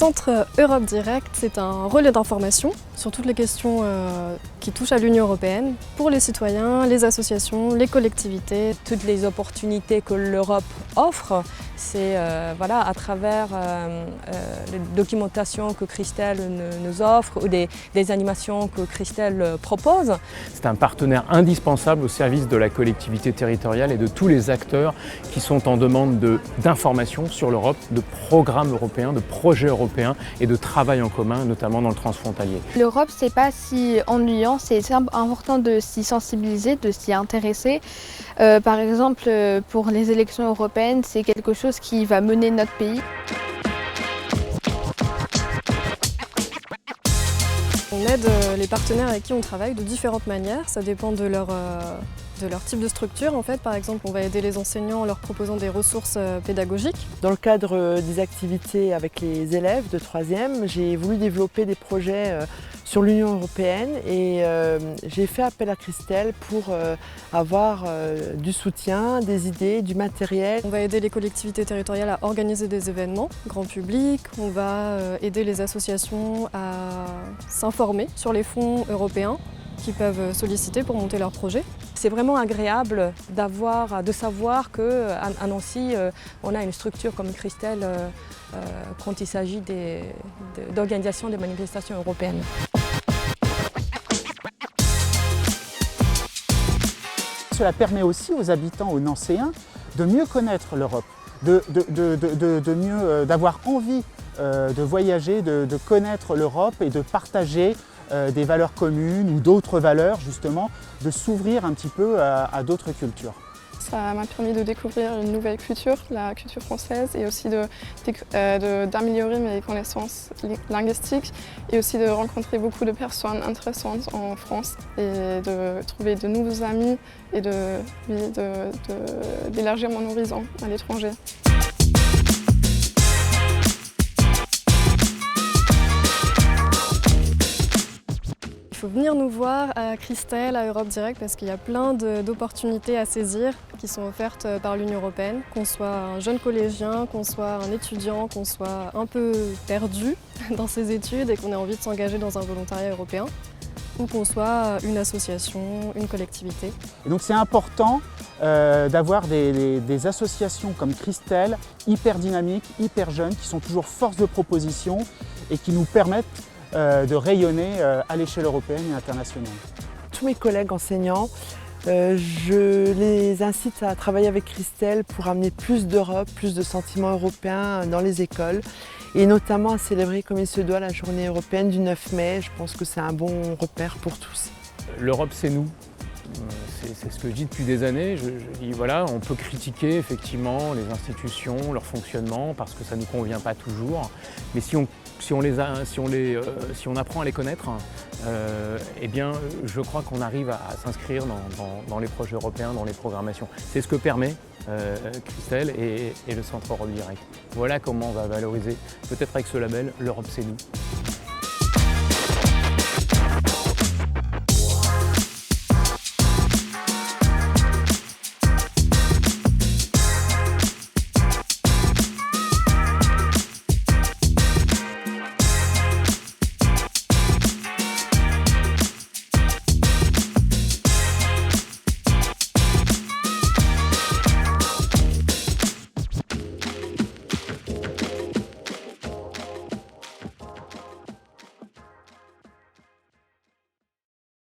Centre Europe Direct, c'est un relais d'information sur toutes les questions qui touchent à l'Union européenne pour les citoyens, les associations, les collectivités. Toutes les opportunités que l'Europe offre, c'est à travers les documentations que Christelle nous offre ou des animations que Christelle propose. C'est un partenaire indispensable au service de la collectivité territoriale et de tous les acteurs qui sont en demande d'informations sur l'Europe, de programmes européens, de projets européens et de travail en commun, notamment dans le transfrontalier. L'Europe, c'est pas si ennuyant, c'est important de s'y sensibiliser, de s'y intéresser. Par exemple, pour les élections européennes, c'est quelque chose qui va mener notre pays. On aide les partenaires avec qui on travaille de différentes manières, ça dépend de leur type de structure. En fait, par exemple, on va aider les enseignants en leur proposant des ressources pédagogiques. Dans le cadre des activités avec les élèves de 3e, j'ai voulu développer des projets sur l'Union européenne et j'ai fait appel à Christelle pour avoir du soutien, des idées, du matériel. On va aider les collectivités territoriales à organiser des événements grand public, on va aider les associations à s'informer sur les fonds européens qu'ils peuvent solliciter pour monter leurs projets. C'est vraiment agréable de savoir qu'à Nancy, on a une structure comme Christelle quand il s'agit d'organisation des manifestations européennes. Cela permet aussi aux habitants, aux Nancéens, de mieux connaître l'Europe, d'avoir envie de voyager, de connaître l'Europe et de partager des valeurs communes ou d'autres valeurs, justement, de s'ouvrir un petit peu à d'autres cultures. Ça m'a permis de découvrir une nouvelle culture, la culture française, et aussi d'améliorer mes connaissances linguistiques et aussi de rencontrer beaucoup de personnes intéressantes en France et de trouver de nouveaux amis et d'élargir mon horizon à l'étranger. Il faut venir nous voir à Christelle, à Europe Direct, parce qu'il y a plein d'opportunités à saisir qui sont offertes par l'Union européenne. Qu'on soit un jeune collégien, qu'on soit un étudiant, qu'on soit un peu perdu dans ses études et qu'on ait envie de s'engager dans un volontariat européen, ou qu'on soit une association, une collectivité. Et donc c'est important d'avoir des associations comme Christelle, hyper dynamiques, hyper jeunes, qui sont toujours force de proposition et qui nous permettent de rayonner à l'échelle européenne et internationale. Tous mes collègues enseignants, je les incite à travailler avec Christelle pour amener plus d'Europe, plus de sentiments européens dans les écoles et notamment à célébrer comme il se doit la journée européenne du 9 mai. Je pense que c'est un bon repère pour tous. L'Europe, c'est nous. C'est ce que je dis depuis des années. Je dis voilà, on peut critiquer effectivement les institutions, leur fonctionnement, parce que ça ne nous convient pas toujours. Mais si on apprend à les connaître, eh bien, je crois qu'on arrive à s'inscrire dans les projets européens, dans les programmations. C'est ce que permet Christelle et le Centre Europe Direct. Voilà comment on va valoriser, peut-être avec ce label, l'Europe c'est nous.